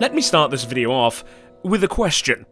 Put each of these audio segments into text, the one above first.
Let me start this video off with a question.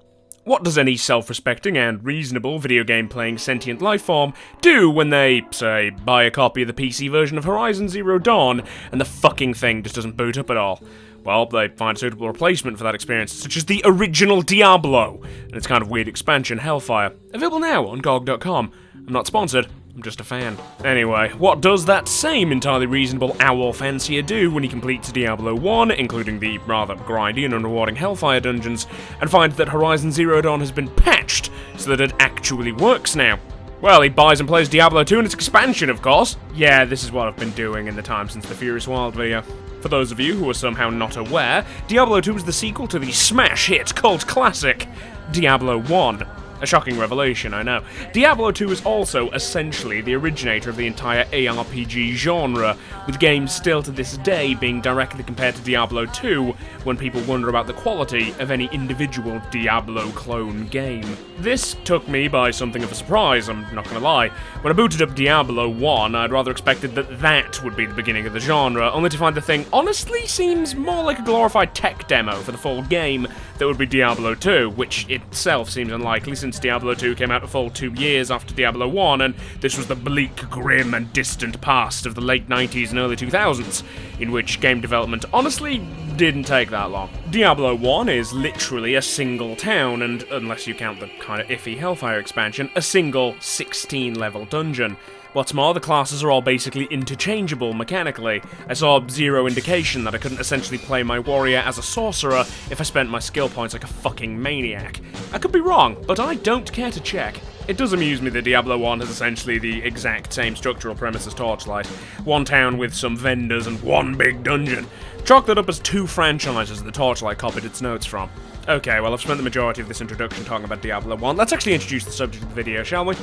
What does any self-respecting and reasonable video game playing sentient lifeform do when they, say, buy a copy of the PC version of Horizon Zero Dawn and the fucking thing just doesn't boot up at all? Well, they find a suitable replacement for that experience, such as the original Diablo and its kind of weird expansion, Hellfire. Available now on GOG.com. I'm not sponsored, I'm just a fan. Anyway, what does that same entirely reasonable owl fancier do when he completes Diablo 1, including the rather grindy and unrewarding Hellfire dungeons, and finds that Horizon Zero Dawn has been patched so that it actually works now? Well, he buys and plays Diablo 2 and its expansion, of course. Yeah, this is what I've been doing in the time since the Furious Wild video. For those of you who are somehow not aware, Diablo 2 is the sequel to the smash hit cult classic, Diablo 1. A shocking revelation, I know. Diablo 2 is also essentially the originator of the entire ARPG genre, with games still to this day being directly compared to Diablo 2 when people wonder about the quality of any individual Diablo clone game. This took me by something of a surprise, I'm not gonna lie. When I booted up Diablo 1, I'd rather expected that that would be the beginning of the genre, only to find the thing honestly seems more like a glorified tech demo for the full game that would be Diablo 2, which itself seems unlikely since Diablo 2 came out a full 2 years after Diablo 1, and this was the bleak, grim, and distant past of the late 90s and early 2000s, in which game development honestly didn't take that long. Diablo 1 is literally a single town, and unless you count the kind of iffy Hellfire expansion, a single 16-level dungeon. What's more, the classes are all basically interchangeable mechanically. I saw zero indication that I couldn't essentially play my warrior as a sorcerer if I spent my skill points like a fucking maniac. I could be wrong, but I don't care to check. It does amuse me that Diablo 1 has essentially the exact same structural premise as Torchlight. One town with some vendors and one big dungeon. Chalk that up as 2 franchises that Torchlight copied its notes from. Okay, well I've spent the majority of this introduction talking about Diablo 1. Let's actually introduce the subject of the video, shall we?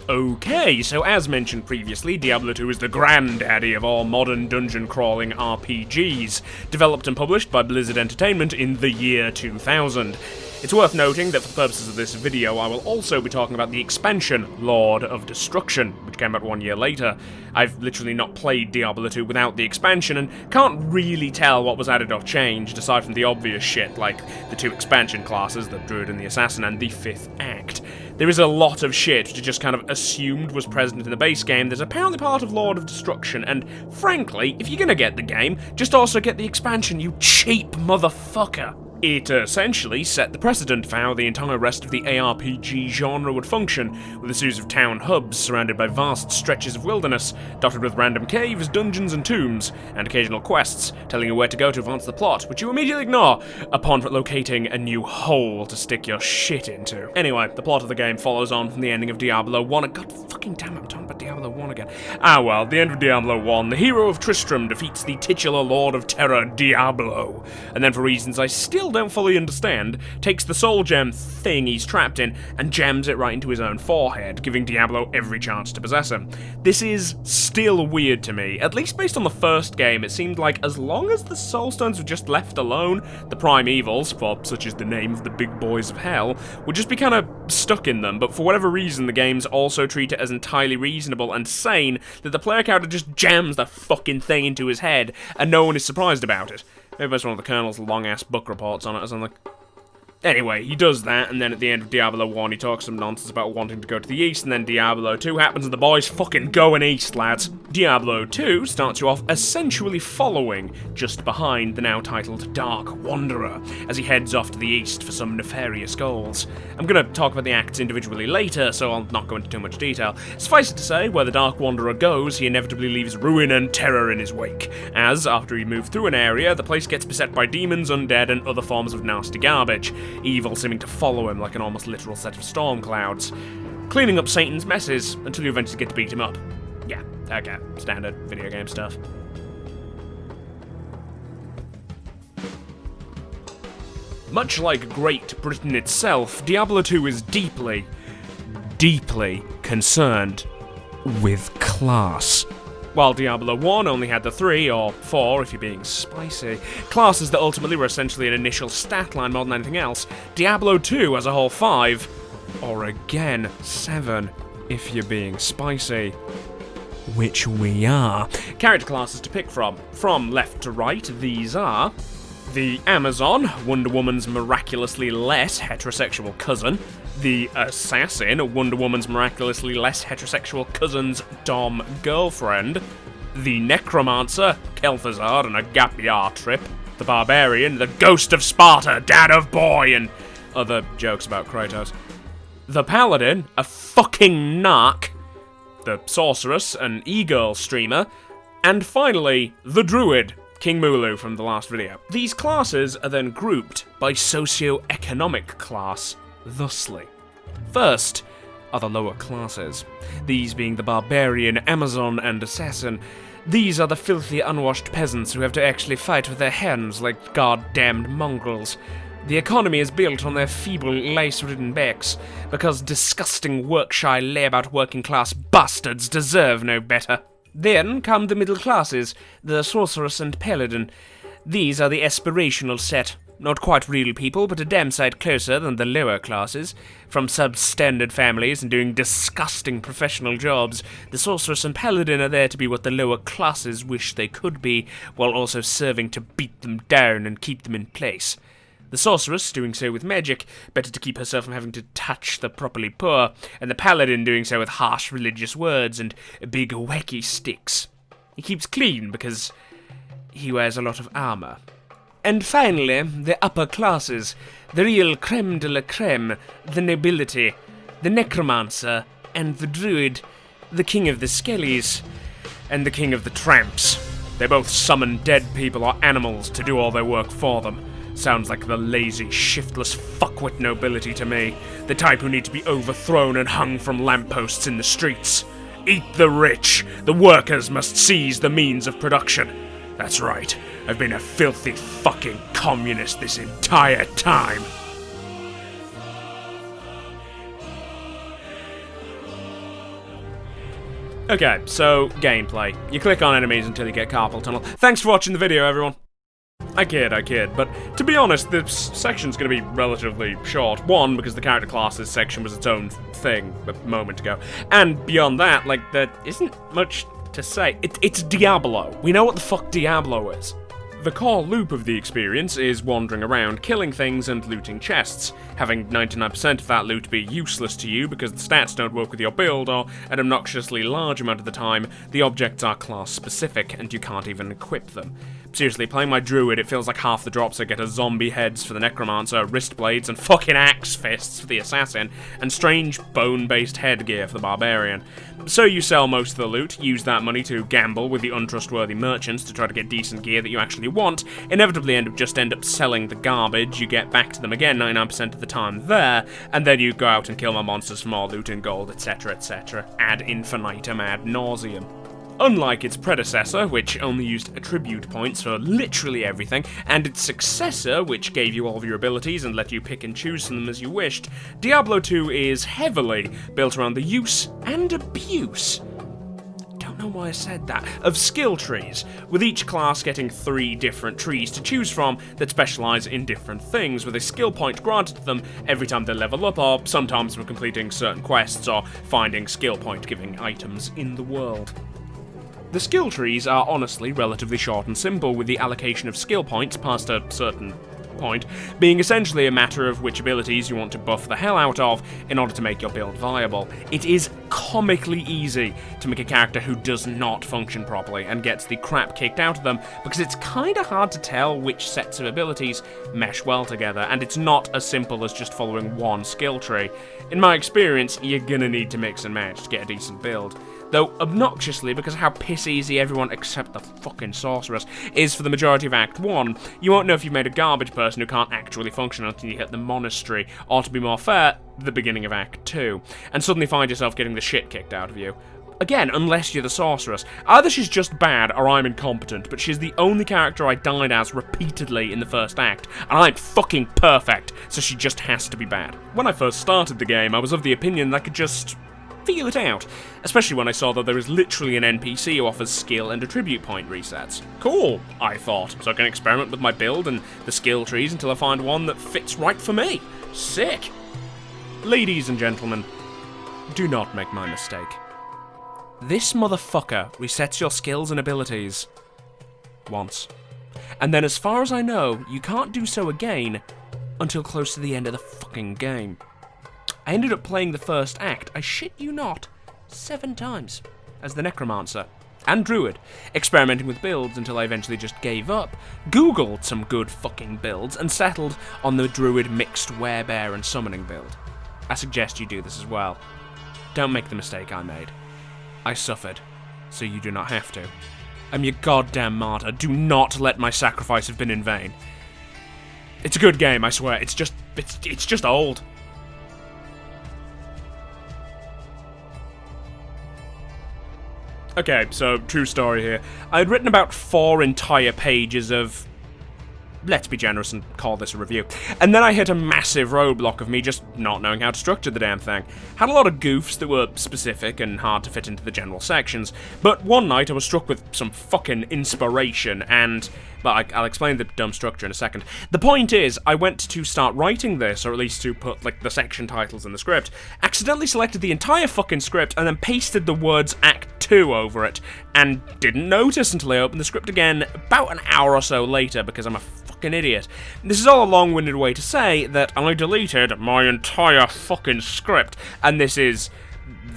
Okay, so as mentioned previously, Diablo 2 is the granddaddy of all modern dungeon-crawling RPGs, developed and published by Blizzard Entertainment in the year 2000. It's worth noting that for the purposes of this video, I will also be talking about the expansion, Lord of Destruction, which came out 1 year later. I've literally not played Diablo 2 without the expansion, and can't really tell what was added or changed, aside from the obvious shit, like the 2 expansion classes, the Druid and the Assassin, and the 5th Act. There is a lot of shit which I just kind of assumed was present in the base game that's apparently part of Lord of Destruction, and frankly, if you're gonna get the game, just also get the expansion, you cheap motherfucker. It essentially set the precedent for how the entire rest of the ARPG genre would function, with a series of town hubs surrounded by vast stretches of wilderness, dotted with random caves, dungeons, and tombs, and occasional quests, telling you where to go to advance the plot, which you immediately ignore upon locating a new hole to stick your shit into. Anyway, the plot of the game follows on from the ending of Diablo 1, God fucking damn it, I'm talking about Diablo 1 again. Well, the end of Diablo 1, the hero of Tristram defeats the titular Lord of Terror, Diablo, and then for reasons I still don't fully understand, takes the soul gem thing he's trapped in and jams it right into his own forehead, giving Diablo every chance to possess him. This is still weird to me. At least based on the first game, it seemed like as long as the soul stones were just left alone, the prime evils, for such is the name of the big boys of hell, would just be kind of stuck in them, but for whatever reason the games also treat it as entirely reasonable and sane that the player character just jams the fucking thing into his head and no one is surprised about it. Maybe that's one of the Colonel's long-ass book reports on it or something. Anyway, he does that, and then at the end of Diablo 1, he talks some nonsense about wanting to go to the east, and then Diablo 2 happens, and the boys fucking going east, lads. Diablo 2 starts you off essentially following, just behind the now titled Dark Wanderer, as he heads off to the east for some nefarious goals. I'm gonna talk about the acts individually later, so I'll not go into too much detail. Suffice it to say, where the Dark Wanderer goes, he inevitably leaves ruin and terror in his wake, as, after he moves through an area, the place gets beset by demons, undead, and other forms of nasty garbage. Evil seeming to follow him like an almost literal set of storm clouds, cleaning up Satan's messes until you eventually get to beat him up. Yeah, okay, standard video game stuff. Much like Great Britain itself, Diablo 2 is deeply, deeply concerned with class. While Diablo 1 only had the 3, or 4 if you're being spicy, classes that ultimately were essentially an initial stat line more than anything else, Diablo 2 as a whole 5, or again 7 if you're being spicy. which we are. Character classes to pick from. From left to right, these are the Amazon, Wonder Woman's miraculously less heterosexual cousin. The Assassin, Wonder Woman's miraculously less heterosexual cousin's dom girlfriend. The Necromancer, Kel'Thuzad on a gap year trip. The Barbarian, the Ghost of Sparta, dad of boy, and other jokes about Kratos. The Paladin, a fucking narc. The Sorceress, an e-girl streamer. And finally, the Druid, King Mulu from the last video. These classes are then grouped by socio-economic class, thusly. First are the lower classes, these being the Barbarian, Amazon, and Assassin. These are the filthy, unwashed peasants who have to actually fight with their hands like goddamned mongrels. The economy is built on their feeble, lace-ridden backs, because disgusting, work-shy, layabout working-class bastards deserve no better. Then come the middle classes, the Sorceress and Paladin. These are the aspirational set. Not quite real people, but a damn sight closer than the lower classes. From substandard families and doing disgusting professional jobs, the Sorceress and Paladin are there to be what the lower classes wish they could be, while also serving to beat them down and keep them in place. The Sorceress doing so with magic, better to keep herself from having to touch the properly poor, and the Paladin doing so with harsh religious words and big wacky sticks. He keeps clean because he wears a lot of armor. And finally, the upper classes, the real creme de la creme, the nobility, the Necromancer, and the Druid, the King of the Skellies, and the King of the Tramps. They both summon dead people or animals to do all their work for them. Sounds like the lazy, shiftless fuckwit nobility to me. The type who need to be overthrown and hung from lampposts in the streets. Eat the rich. The workers must seize the means of production. That's right. I've been a filthy fucking communist this entire time. Okay, so gameplay. You click on enemies until you get carpal tunnel. Thanks for watching the video, everyone. I kid, but to be honest, this section's gonna be relatively short. One, because the character classes section was its own thing a moment ago. And beyond that, like, there isn't much to say. It's Diablo. We know what the fuck Diablo is. The core loop of the experience is wandering around, killing things and looting chests, having 99% of that loot be useless to you because the stats don't work with your build, or an obnoxiously large amount of the time, the objects are class specific and you can't even equip them. Seriously, playing my Druid, it feels like half the drops I get are zombie heads for the Necromancer, wrist blades, and fucking axe fists for the Assassin, and strange bone-based headgear for the Barbarian. So you sell most of the loot, use that money to gamble with the untrustworthy merchants to try to get decent gear that you actually want, inevitably end up selling the garbage, you get back to them again 99% of the time there, and then you go out and kill more monsters for more loot and gold, etc., ad infinitum ad nauseum. Unlike its predecessor, which only used attribute points for literally everything, and its successor, which gave you all of your abilities and let you pick and choose from them as you wished, Diablo 2 is heavily built around the use and abuse. Don't know why I said that. Of skill trees, with each class getting 3 different trees to choose from that specialize in different things, with a skill point granted to them every time they level up, or sometimes for completing certain quests or finding skill point giving items in the world. The skill trees are honestly relatively short and simple, with the allocation of skill points past a certain point being essentially a matter of which abilities you want to buff the hell out of in order to make your build viable. It is comically easy to make a character who does not function properly and gets the crap kicked out of them, because it's kinda hard to tell which sets of abilities mesh well together, and it's not as simple as just following one skill tree. In my experience, you're gonna need to mix and match to get a decent build. Though, obnoxiously, because of how piss-easy everyone except the fucking Sorceress is for the majority of Act 1, you won't know if you've made a garbage person who can't actually function until you hit the monastery, or to be more fair, the beginning of Act 2, and suddenly find yourself getting the shit kicked out of you. Again, unless you're the Sorceress. Either she's just bad, or I'm incompetent, but she's the only character I died as repeatedly in the first act, and I'm fucking perfect, so she just has to be bad. When I first started the game, I was of the opinion that I could just feel it out, especially when I saw that there is literally an NPC who offers skill and attribute point resets. Cool, I thought, so I can experiment with my build and the skill trees until I find one that fits right for me. Sick! Ladies and gentlemen, do not make my mistake. This motherfucker resets your skills and abilities once. And then as far as I know, you can't do so again until close to the end of the fucking game. I ended up playing the first act, I shit you not, 7 times as the Necromancer and Druid, experimenting with builds until I eventually just gave up, googled some good fucking builds, and settled on the Druid mixed Werebear and Summoning build. I suggest you do this as well. Don't make the mistake I made. I suffered, so you do not have to. I'm your goddamn martyr. Do not let my sacrifice have been in vain. It's a good game, I swear. It's just old. Okay, so, true story here. I had written about 4 entire pages of... Let's be generous and call this a review. And then I hit a massive roadblock of me just not knowing how to structure the damn thing. Had a lot of goofs that were specific and hard to fit into the general sections, but one night I was struck with some fucking inspiration and... Well, I'll explain the dumb structure in a second. The point is, I went to start writing this, or at least to put, like, the section titles in the script, accidentally selected the entire fucking script, and then pasted the words Act 2 over it, and didn't notice until I opened the script again about an hour or so later, because I'm a fucking idiot. This is all a long-winded way to say that I deleted my entire fucking script, and this is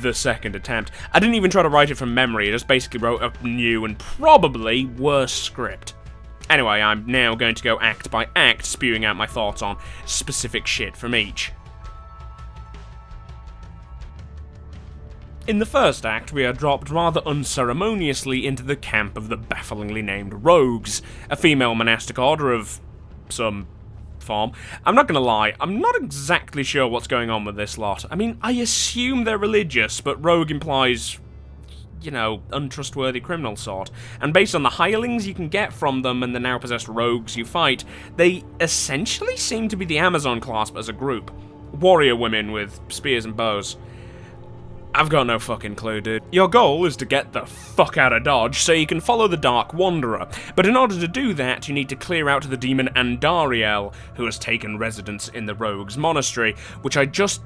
the second attempt. I didn't even try to write it from memory, I just basically wrote a new and probably worse script. Anyway, I'm now going to go act by act, spewing out my thoughts on specific shit from each. In the first act, we are dropped rather unceremoniously into the camp of the bafflingly named Rogues, a female monastic order of some form. I'm not gonna lie, I'm not exactly sure what's going on with this lot. I mean, I assume they're religious, but rogue implies... you know, untrustworthy criminal sort. And based on the hirelings you can get from them and the now possessed rogues you fight, they essentially seem to be the Amazon class as a group. Warrior women with spears and bows. I've got no fucking clue, dude. Your goal is to get the fuck out of Dodge so you can follow the Dark Wanderer, but in order to do that, you need to clear out the demon Andariel, who has taken residence in the Rogues Monastery, which I just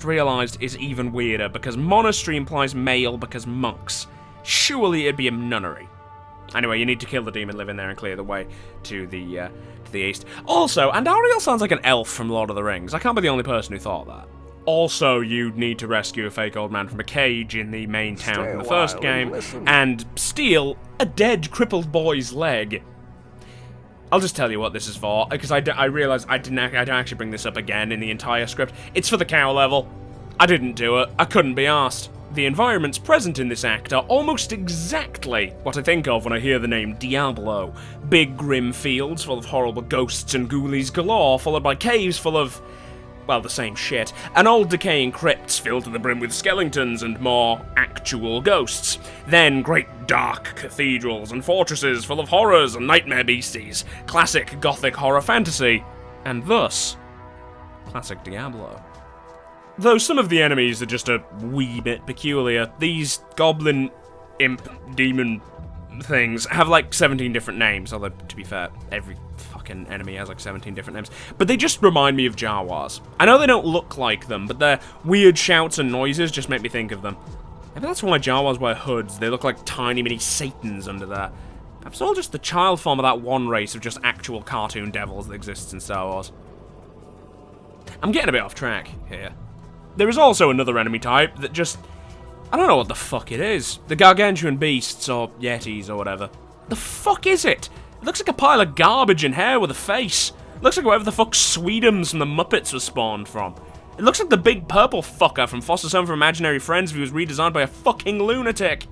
realised is even weirder, because monastery implies male because monks. Surely it'd be a nunnery. Anyway, you need to kill the demon, live in there, and clear the way to the east. Also, Andariel sounds like an elf from Lord of the Rings. I can't be the only person who thought that. Also, you need to rescue a fake old man from a cage in the main town from the first game, and steal a dead, crippled boy's leg. I'll just tell you what this is for, because I realised I don't actually bring this up again in the entire script. It's for the cow level. I didn't do it. I couldn't be arsed. The environments present in this act are almost exactly what I think of when I hear the name Diablo. Big, grim fields full of horrible ghosts and ghoulies galore, followed by caves full of... well, the same shit, and old decaying crypts filled to the brim with skeletons and more actual ghosts. Then great dark cathedrals and fortresses full of horrors and nightmare beasties. Classic gothic horror fantasy. And thus, classic Diablo. Though some of the enemies are just a wee bit peculiar, these goblin, imp, demon things have like 17 different names, although to be fair, every fucking enemy has like 17 different names, but they just remind me of Jawas. I know they don't look like them, but their weird shouts and noises just make me think of them. Maybe that's why Jawas wear hoods. They look like tiny mini Satans under there. Perhaps it's all just the child form of that one race of just actual cartoon devils that exists in Star Wars. I'm getting a bit off track here. There is also another enemy type that just... I don't know what the fuck it is. The gargantuan beasts, or yetis, or whatever. The fuck is it? It looks like a pile of garbage and hair with a face. It looks like wherever the fuck Sweetums from the Muppets was spawned from. It looks like the big purple fucker from Foster's Home for Imaginary Friends if he was redesigned by a fucking lunatic.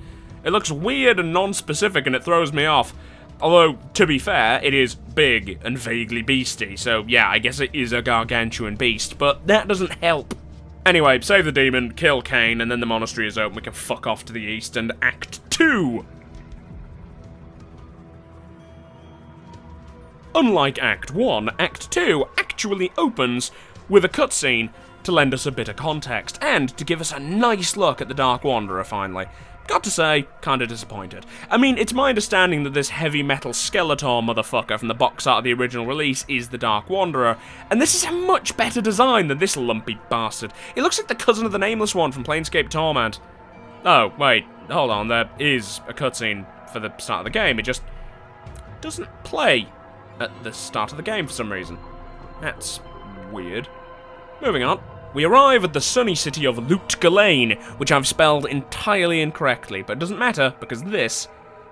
It looks weird and non-specific and it throws me off. Although, to be fair, it is big and vaguely beasty, so yeah, I guess it is a gargantuan beast, but that doesn't help. Anyway, save the demon, kill Cain, and then the monastery is open, we can fuck off to the east, and Act 2! Unlike Act 1, Act 2 actually opens with a cutscene to lend us a bit of context, and to give us a nice look at the Dark Wanderer, finally. Got to say, kinda disappointed. I mean, it's my understanding that this heavy metal Skeletor motherfucker from the box art of the original release is the Dark Wanderer, and this is a much better design than this lumpy bastard. It looks like the cousin of the Nameless One from Planescape Torment. Oh, wait, hold on, there is a cutscene for the start of the game. It just doesn't play at the start of the game for some reason. That's weird. Moving on. We arrive at the sunny city of Lutgalain, which I've spelled entirely incorrectly, but it doesn't matter, because this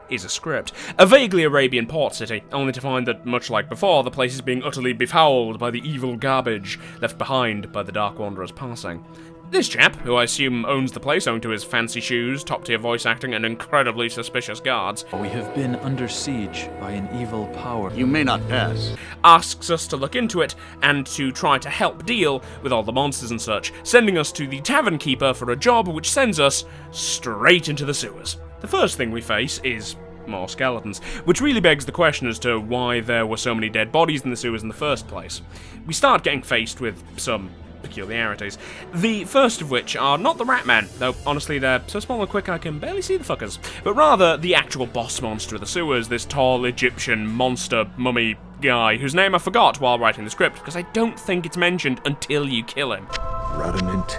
is a script. A vaguely Arabian port city, only to find that, much like before, the place is being utterly befouled by the evil garbage left behind by the Dark Wanderer's passing. This chap, who I assume owns the place owing to his fancy shoes, top-tier voice acting, and incredibly suspicious guards, We have been under siege by an evil power. You may not pass. asks us to look into it and to try to help deal with all the monsters and such, sending us to the tavern keeper for a job which sends us straight into the sewers. The first thing we face is more skeletons, which really begs the question as to why there were so many dead bodies in the sewers in the first place. We start getting faced with some peculiarities. The first of which are not the Ratmen, though honestly they're so small and quick I can barely see the fuckers, but rather the actual boss monster of the sewers, this tall Egyptian monster mummy guy, whose name I forgot while writing the script, because I don't think it's mentioned until you kill him. Rudiment,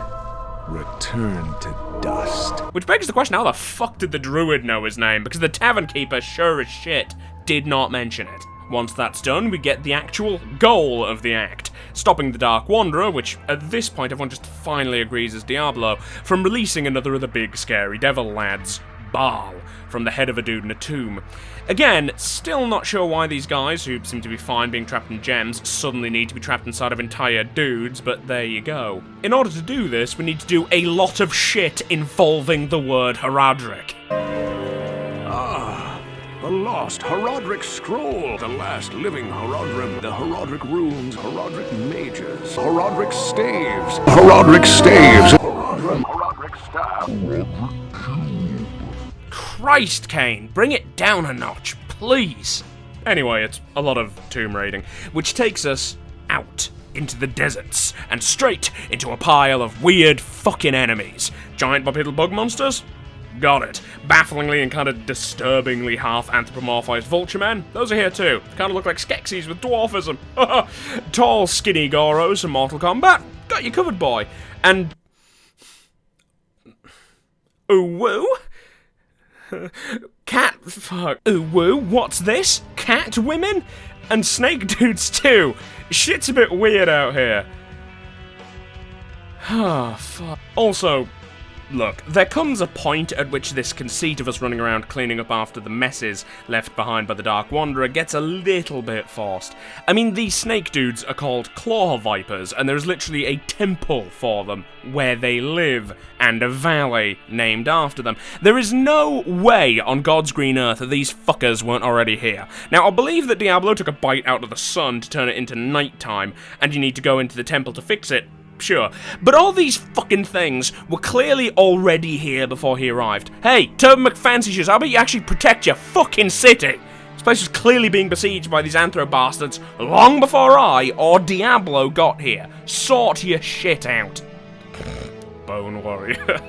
return to dust. Which begs the question, how the fuck did the druid know his name? Because the tavern keeper sure as shit did not mention it. Once that's done, we get the actual goal of the act, stopping the Dark Wanderer, which at this point everyone just finally agrees is Diablo, from releasing another of the big scary devil lads, Baal, from the head of a dude in a tomb. Again, still not sure why these guys, who seem to be fine being trapped in gems, suddenly need to be trapped inside of entire dudes, but there you go. In order to do this, we need to do a lot of shit involving the word Herodric. The lost Herodric scroll, the last living Herodrim, the Herodric runes, Herodric mages, Herodric staves, Herodric staves, Herodrim, Herodric staff. Christ, Kane, bring it down a notch, please. Anyway, it's a lot of tomb raiding, which takes us out into the deserts and straight into a pile of weird fucking enemies. Giant bipedal bug monsters? Got it. Bafflingly and kind of disturbingly half-anthropomorphized vulture men? Those are here too. Kind of look like Skeksis with dwarfism. Tall, skinny Goros from Mortal Kombat? Got you covered, boy. And... Ooh-woo? Cat... fuck. Ooh-woo? What's this? Cat women? And snake dudes too. Shit's a bit weird out here. Ah, fuck. Also... Look, there comes a point at which this conceit of us running around cleaning up after the messes left behind by the Dark Wanderer gets a little bit forced. I mean, these snake dudes are called claw vipers, and there's literally a temple for them where they live, and a valley named after them. There is no way on God's green earth that these fuckers weren't already here. Now, I believe that Diablo took a bite out of the sun to turn it into nighttime, and you need to go into the temple to fix it. Sure, but all these fucking things were clearly already here before he arrived. Hey, Turbo McFancy how about you actually protect your fucking city? This place was clearly being besieged by these anthro bastards long before I or Diablo got here. Sort your shit out. Bone Warrior.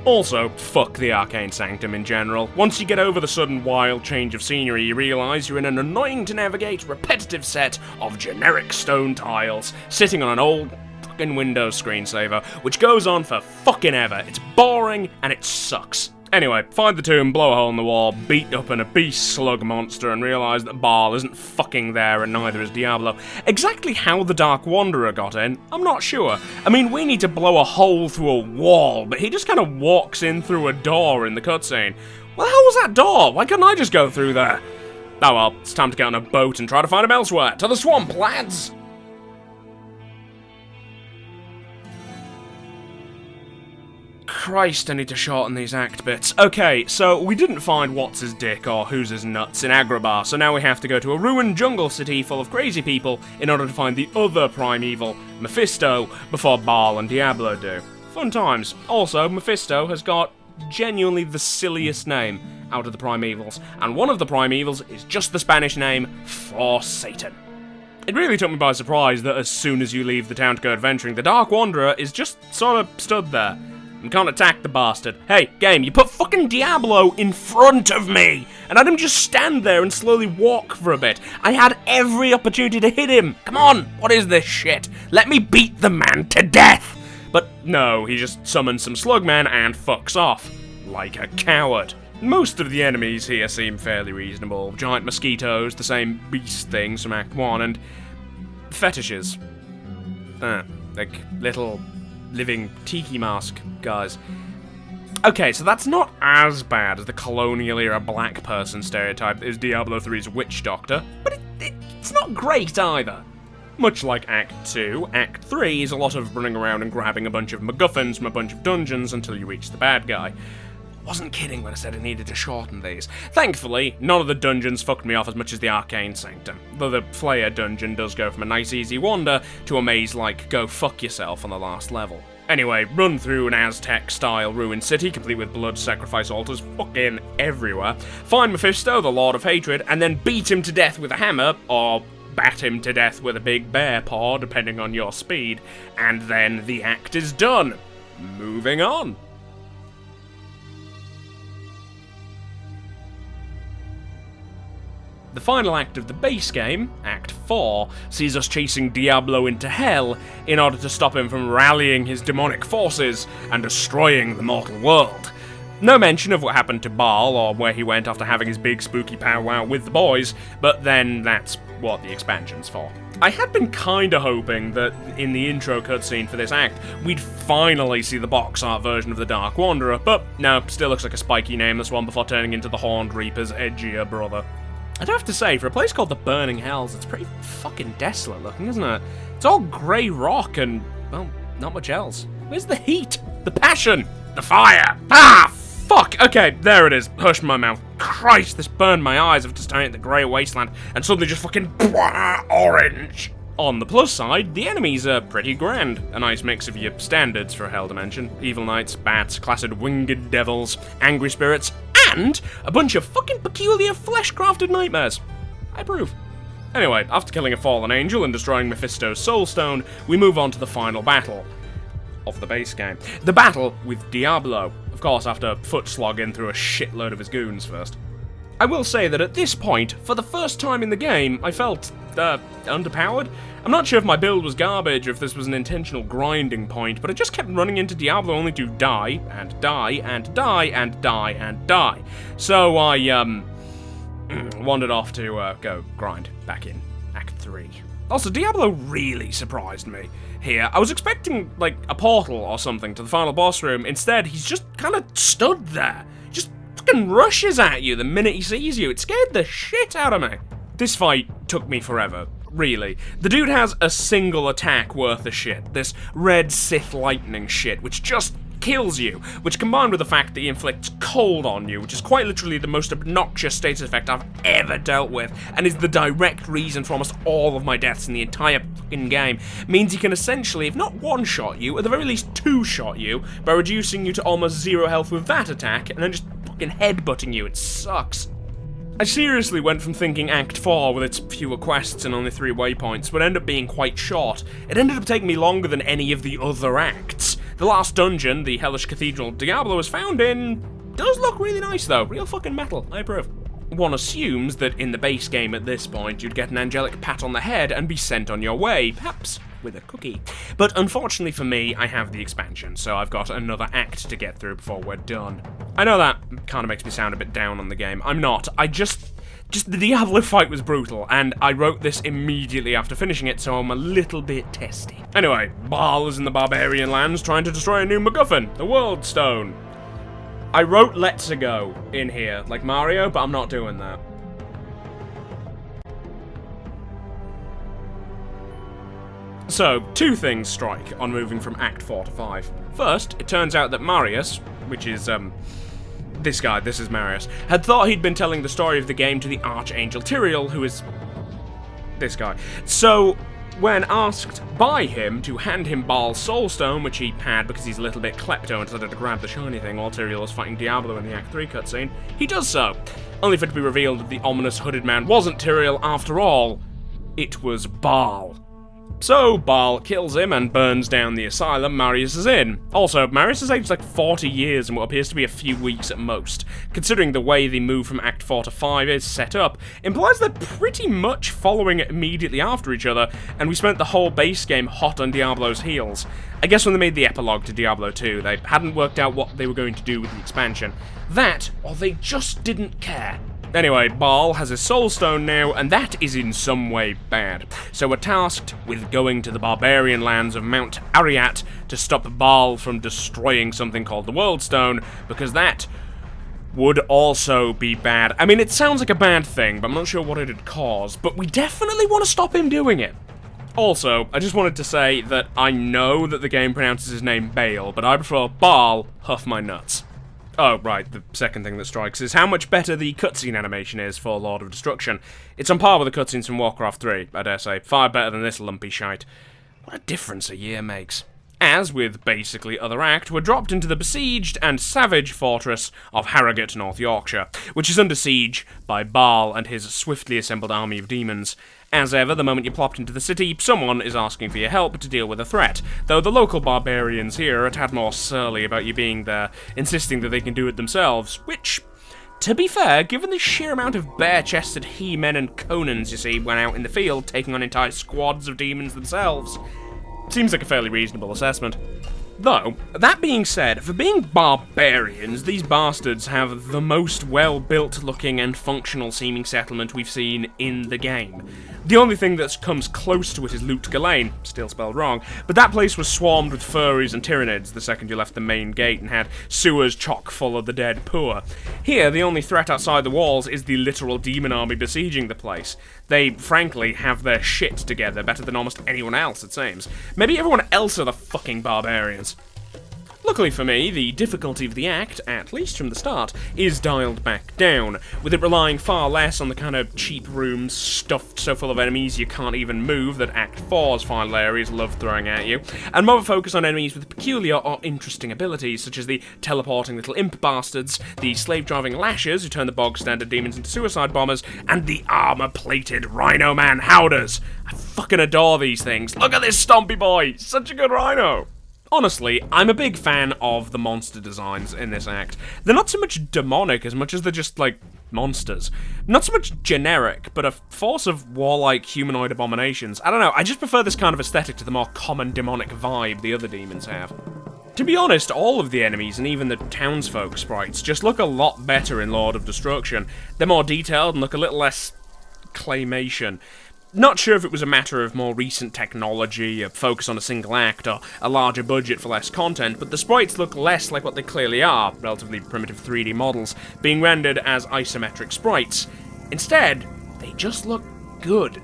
Also, fuck the Arcane Sanctum in general. Once you get over the sudden wild change of scenery, you realise you're in an annoying-to-navigate, repetitive set of generic stone tiles, sitting on an old fucking Windows screensaver, which goes on for fucking ever. It's boring, and it sucks. Anyway, find the tomb, blow a hole in the wall, beat up an beast slug monster, and realise that Baal isn't fucking there, and neither is Diablo. Exactly how the Dark Wanderer got in, I'm not sure. I mean, we need to blow a hole through a wall, but he just kind of walks in through a door in the cutscene. What the hell was that door? Why couldn't I just go through there? Oh well, it's time to get on a boat and try to find him elsewhere. To the swamp, lads! Christ, I need to shorten these act bits. Okay, so we didn't find what's his dick or who's his nuts in Agrabah, so now we have to go to a ruined jungle city full of crazy people in order to find the other primeval, Mephisto, before Baal and Diablo do. Fun times. Also, Mephisto has got genuinely the silliest name out of the primevals, and one of the primevals is just the Spanish name for Satan. It really took me by surprise that as soon as you leave the town to go adventuring, the Dark Wanderer is just sort of stood there. And can't attack the bastard. Hey, game, you put fucking Diablo in front of me, and I had him just stand there and slowly walk for a bit. I had every opportunity to hit him. Come on, what is this shit? Let me beat the man to death. But No, he just summons some slugmen and fucks off. Like a coward. Most of the enemies here seem fairly reasonable. Giant mosquitoes, the same beast things from Act 1, and fetishes. Like little living tiki mask guys. Okay, so that's not as bad as the colonial-era black person stereotype that is Diablo 3's witch doctor, but it's not great either. Much like Act 2, Act 3 is a lot of running around and grabbing a bunch of MacGuffins from a bunch of dungeons until you reach the bad guy. Wasn't kidding when I said I needed to shorten these. Thankfully, none of the dungeons fucked me off as much as the Arcane Sanctum, though the Flayer dungeon does go from a nice easy wander to a maze-like go fuck yourself on the last level. Anyway, run through an Aztec-style ruined city, complete with blood sacrifice altars fucking everywhere, find Mephisto, the Lord of Hatred, and then beat him to death with a hammer, or bat him to death with a big bear paw, depending on your speed, and then the act is done. Moving on. The final act of the base game, Act 4, sees us chasing Diablo into hell in order to stop him from rallying his demonic forces and destroying the mortal world. No mention of what happened to Baal or where he went after having his big spooky powwow with the boys, but then that's what the expansion's for. I had been kinda hoping that in the intro cutscene for this act, we'd finally see the box art version of the Dark Wanderer, but no, still looks like a spiky nameless one before turning into the Horned Reaper's edgier brother. I'd have to say, for a place called the Burning Hells, it's pretty fucking desolate looking, isn't it? It's all grey rock and, well, not much else. Where's the heat? The passion? The fire? Ah, fuck! Okay, there it is. Hush my mouth. Christ, this burned my eyes after staring at the grey wasteland and suddenly just fucking orange. On the plus side, the enemies are pretty grand. A nice mix of your standards for a Hell Dimension. Evil Knights, Bats, Classed Winged Devils, Angry Spirits, and a bunch of fucking peculiar flesh-crafted nightmares. I approve. Anyway, after killing a fallen angel and destroying Mephisto's Soul Stone, we move on to the final battle of the base game. The battle with Diablo. Of course, after foot slogging through a shitload of his goons first. I will say that at this point, for the first time in the game, I felt, underpowered. I'm not sure if my build was garbage or if this was an intentional grinding point, but I just kept running into Diablo only to die, and die, and die, and die, and die. So I, wandered off to, go grind back in Act 3. Also, Diablo really surprised me here. I was expecting, like, a portal or something to the final boss room. Instead, he's just kind of stood there. Just fucking rushes at you the minute he sees you. It scared the shit out of me. This fight took me forever, really. The dude has a single attack worth of shit. This red Sith lightning shit, which just kills you, which combined with the fact that he inflicts cold on you, which is quite literally the most obnoxious status effect I've ever dealt with, and is the direct reason for almost all of my deaths in the entire fucking game, means he can essentially, if not one-shot you, at the very least two-shot you, by reducing you to almost zero health with that attack, and then just fucking headbutting you. It sucks. I seriously went from thinking Act 4, with its fewer quests and only 3 waypoints, would end up being quite short. It ended up taking me longer than any of the other acts. The last dungeon, the Hellish Cathedral Diablo was found in, does look really nice though, real fucking metal, I approve. One assumes that in the base game at this point you'd get an angelic pat on the head and be sent on your way, perhaps with a cookie. But unfortunately for me, I have the expansion, so I've got another act to get through before we're done. I know that kind of makes me sound a bit down on the game. I'm not. Just the Diablo fight was brutal, and I wrote this immediately after finishing it, so I'm a little bit testy. Anyway, Baal is in the barbarian lands trying to destroy a new MacGuffin, the World Stone. I wrote Let's Go in here, like Mario, but I'm not doing that. So, 2 things strike on moving from Act 4 to 5. First, it turns out that Marius, which is, this guy, this is Marius, had thought he'd been telling the story of the game to the Archangel Tyrael, who is this guy. So, when asked by him to hand him Baal's Soul Stone, which he had because he's a little bit klepto and decided to grab the shiny thing while Tyrael was fighting Diablo in the Act 3 cutscene, he does so, only for it to be revealed that the ominous hooded man wasn't Tyrael after all. It was Baal. So, Baal kills him and burns down the asylum Marius is in. Also, Marius has aged like 40 years in what appears to be a few weeks at most. Considering the way the move from Act 4 to 5 is set up, implies they're pretty much following immediately after each other, and we spent the whole base game hot on Diablo's heels. I guess when they made the epilogue to Diablo 2, they hadn't worked out what they were going to do with the expansion. That, or they just didn't care. Anyway, Baal has a soul stone now, and that is in some way bad. So we're tasked with going to the barbarian lands of Mount Ariat to stop Baal from destroying something called the World Stone, because that would also be bad. I mean, it sounds like a bad thing, but I'm not sure what it'd cause, but we definitely want to stop him doing it. Also, I just wanted to say that I know that the game pronounces his name Baal, but I prefer Baal, huff my nuts. Oh, right, the second thing that strikes is how much better the cutscene animation is for Lord of Destruction. It's on par with the cutscenes from Warcraft 3, I dare say. Far better than this lumpy shite. What a difference a year makes. As with basically other act, we're dropped into the besieged and savage fortress of Harrogate, North Yorkshire, which is under siege by Baal and his swiftly assembled army of demons. As ever, the moment you're plopped into the city, someone is asking for your help to deal with a threat, though the local barbarians here are a tad more surly about you being there, insisting that they can do it themselves, which, to be fair, given the sheer amount of bare-chested he-men and Conans you see when out in the field taking on entire squads of demons themselves, seems like a fairly reasonable assessment. Though, that being said, for being barbarians, these bastards have the most well-built looking and functional seeming settlement we've seen in the game. The only thing that comes close to it is Lut Ghislaine, still spelled wrong, but that place was swarmed with furries and tyranids the second you left the main gate and had sewers chock full of the dead poor. Here, the only threat outside the walls is the literal demon army besieging the place. They, frankly, have their shit together better than almost anyone else, it seems. Maybe everyone else are the fucking barbarians. Luckily for me, the difficulty of the act, at least from the start, is dialed back down, with it relying far less on the kind of cheap rooms stuffed so full of enemies you can't even move that Act 4's final areas love throwing at you, and more of a focus on enemies with peculiar or interesting abilities, such as the teleporting little imp bastards, the slave-driving lashers who turn the bog-standard demons into suicide bombers, and the armor-plated Rhino Man Howders. I fucking adore these things. Look at this stompy boy! Such a good rhino! Honestly, I'm a big fan of the monster designs in this act. They're not so much demonic as much as they're just, like, monsters. Not so much generic, but a force of warlike humanoid abominations. I don't know, I just prefer this kind of aesthetic to the more common demonic vibe the other demons have. To be honest, all of the enemies, and even the townsfolk sprites, just look a lot better in Lord of Destruction. They're more detailed and look a little less claymation. Not sure if it was a matter of more recent technology, a focus on a single act, or a larger budget for less content, but the sprites look less like what they clearly are, relatively primitive 3D models, being rendered as isometric sprites. Instead, they just look good.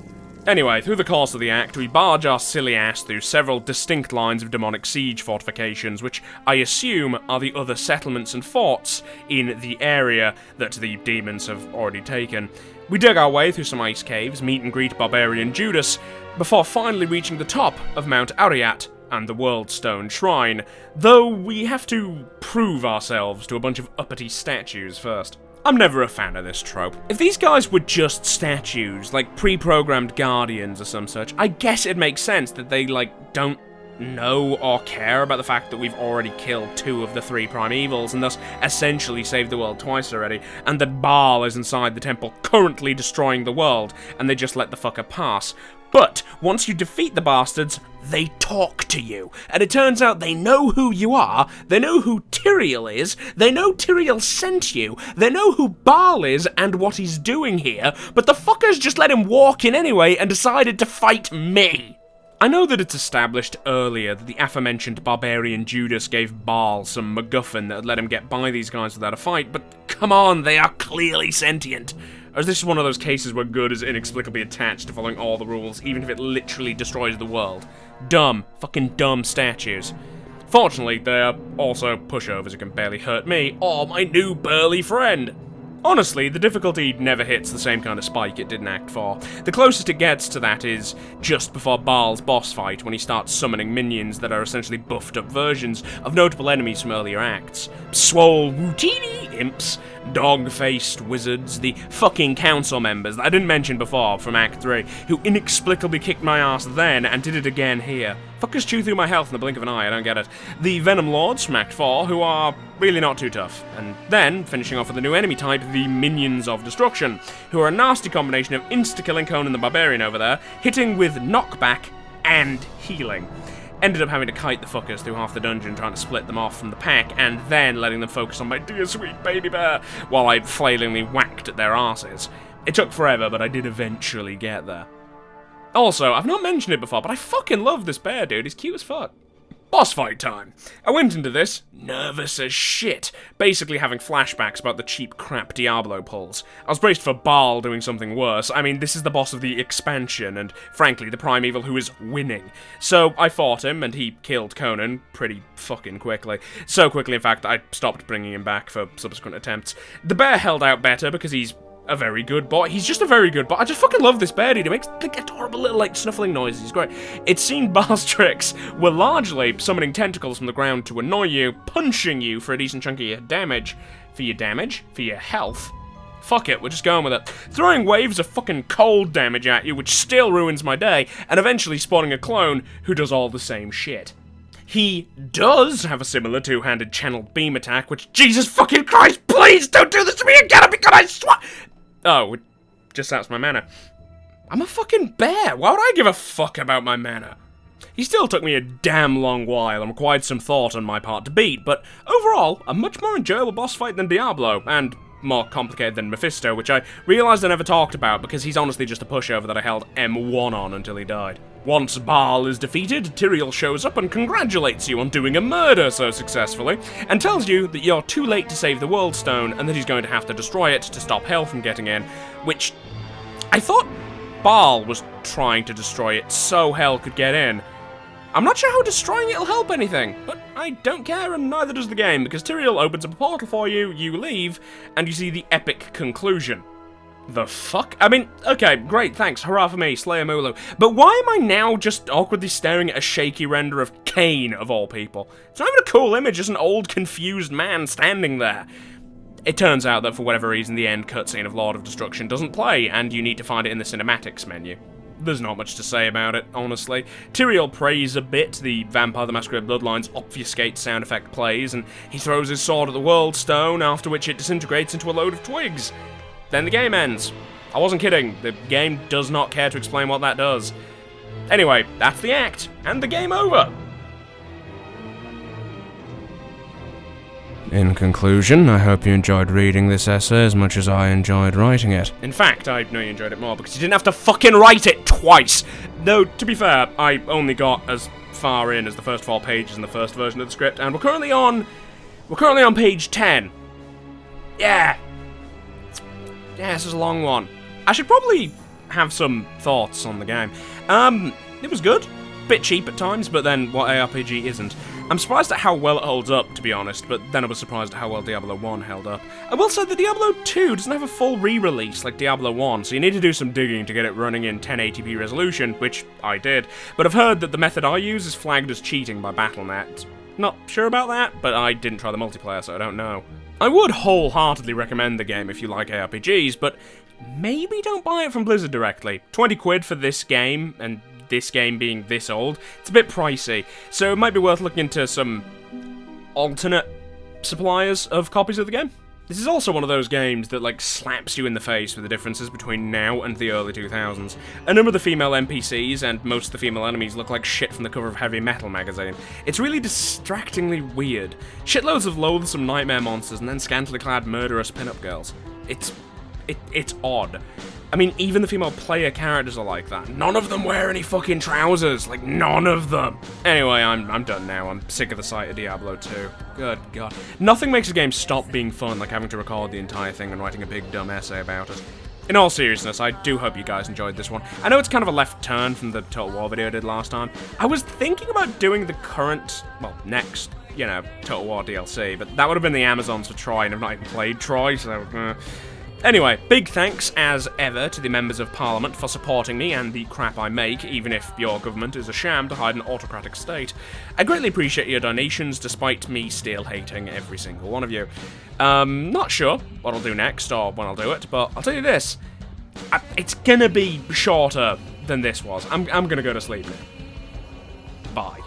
Anyway, through the course of the act, we barge our silly ass through several distinct lines of demonic siege fortifications, which I assume are the other settlements and forts in the area that the demons have already taken. We dig our way through some ice caves, meet and greet barbarian Judas, before finally reaching the top of Mount Ariat and the World Stone Shrine, though we have to prove ourselves to a bunch of uppity statues first. I'm never a fan of this trope. If these guys were just statues, like pre-programmed guardians or some such, I guess it makes sense that they, like, don't know or care about the fact that we've already killed 2 of the 3 primevals and thus essentially saved the world twice already, and that Baal is inside the temple currently destroying the world, and they just let the fucker pass. But once you defeat the bastards, they talk to you, and it turns out they know who you are, they know who Tyrael is, they know Tyrael sent you, they know who Baal is and what he's doing here, but the fuckers just let him walk in anyway and decided to fight me. I know that it's established earlier that the aforementioned barbarian Judas gave Baal some MacGuffin that would let him get by these guys without a fight, but come on, they are clearly sentient. Or is this one of those cases where good is inexplicably attached to following all the rules, even if it literally destroys the world? Dumb. Fucking dumb statues. Fortunately, they are also pushovers who can barely hurt me, or my new burly friend. Honestly, the difficulty never hits the same kind of spike it did in Act 4. The closest it gets to that is just before Baal's boss fight, when he starts summoning minions that are essentially buffed up versions of notable enemies from earlier acts. Swole Wootini imps, dog-faced wizards, the fucking council members that I didn't mention before from Act 3, who inexplicably kicked my ass then and did it again here. Fuckers chew through my health in the blink of an eye, I don't get it. The Venom Lords from Act 4, who are really not too tough. And then, finishing off with a new enemy type, the Minions of Destruction, who are a nasty combination of insta-killing Conan the Barbarian over there, hitting with knockback and healing. Ended up having to kite the fuckers through half the dungeon trying to split them off from the pack, and then letting them focus on my dear sweet baby bear, while I flailingly whacked at their asses. It took forever, but I did eventually get there. Also, I've not mentioned it before, but I fucking love this bear, dude. He's cute as fuck. Boss fight time. I went into this nervous as shit, basically having flashbacks about the cheap crap Diablo pulls. I was braced for Baal doing something worse. I mean, this is the boss of the expansion, and frankly, the primeval who is winning. So I fought him, and he killed Conan pretty fucking quickly. So quickly, in fact, I stopped bringing him back for subsequent attempts. The bear held out better because he's a very good boy. He's just a very good boy. I just fucking love this bear, dude. He makes like adorable little like snuffling noises. He's great. It seemed Baal's tricks were largely summoning tentacles from the ground to annoy you, punching you for a decent chunk of your damage. For your health. Fuck it, we're just going with it. Throwing waves of fucking cold damage at you, which still ruins my day, and eventually spawning a clone who does all the same shit. He does have a similar two-handed channeled beam attack, which, Jesus fucking Christ, please don't do this to me again, because I swear. Oh, it just saps my mana. I'm a fucking bear. Why would I give a fuck about my mana? He still took me a damn long while and required some thought on my part to beat, but overall, a much more enjoyable boss fight than Diablo, and more complicated than Mephisto, which I realised I never talked about because he's honestly just a pushover that I held M1 on until he died. Once Baal is defeated, Tyrael shows up and congratulates you on doing a murder so successfully, and tells you that you're too late to save the World Stone and that he's going to have to destroy it to stop Hell from getting in, which I thought Baal was trying to destroy it so Hell could get in. I'm not sure how destroying it'll help anything, but I don't care and neither does the game, because Tyrael opens up a portal for you, you leave, and you see the epic conclusion. The fuck? I mean, okay, great, thanks, hurrah for me, Slayer Mulu. But why am I now just awkwardly staring at a shaky render of Cain, of all people? It's not even a cool image, just an old, confused man standing there. It turns out that for whatever reason, the end cutscene of Lord of Destruction doesn't play, and you need to find it in the cinematics menu. There's not much to say about it, honestly. Tyrael prays a bit, the Vampire the Masquerade Bloodlines obfuscate sound effect plays, and he throws his sword at the World Stone, after which it disintegrates into a load of twigs. Then the game ends. I wasn't kidding, the game does not care to explain what that does. Anyway, that's the act, and the game over. In conclusion, I hope you enjoyed reading this essay as much as I enjoyed writing it. In fact, I know you enjoyed it more because you didn't have to fucking write it twice! Though, to be fair, I only got as far in as the first 4 pages in the first version of the script, and we're currently on page 10. Yeah, this is a long one. I should probably have some thoughts on the game. It was good. Bit cheap at times, but then what ARPG isn't? I'm surprised at how well it holds up, to be honest, but then I was surprised at how well Diablo 1 held up. I will say that Diablo 2 doesn't have a full re-release like Diablo 1, so you need to do some digging to get it running in 1080p resolution, which I did, but I've heard that the method I use is flagged as cheating by Battle.net. Not sure about that, but I didn't try the multiplayer, so I don't know. I would wholeheartedly recommend the game if you like ARPGs, but maybe don't buy it from Blizzard directly. 20 quid for this game, and this game being this old, it's a bit pricey, so it might be worth looking into some alternate suppliers of copies of the game. This is also one of those games that, like, slaps you in the face with the differences between now and the early 2000s. A number of the female NPCs and most of the female enemies look like shit from the cover of Heavy Metal magazine. It's really distractingly weird. Shitloads of loathsome nightmare monsters and then scantily clad murderous pin-up girls. It's odd. I mean, even the female player characters are like that. None of them wear any fucking trousers. Like, none of them. Anyway, I'm done now. I'm sick of the sight of Diablo 2. Good God. Nothing makes a game stop being fun like having to record the entire thing and writing a big dumb essay about it. In all seriousness, I do hope you guys enjoyed this one. I know it's kind of a left turn from the Total War video I did last time. I was thinking about doing the current, well, next, Total War DLC, but that would have been the Amazons for Troy, and I've not even played Troy, so Anyway, big thanks, as ever, to the members of Parliament for supporting me and the crap I make, even if your government is a sham to hide an autocratic state. I greatly appreciate your donations, despite me still hating every single one of you. Not sure what I'll do next, or when I'll do it, but I'll tell you this. It's gonna be shorter than this was. I'm gonna go to sleep now. Bye.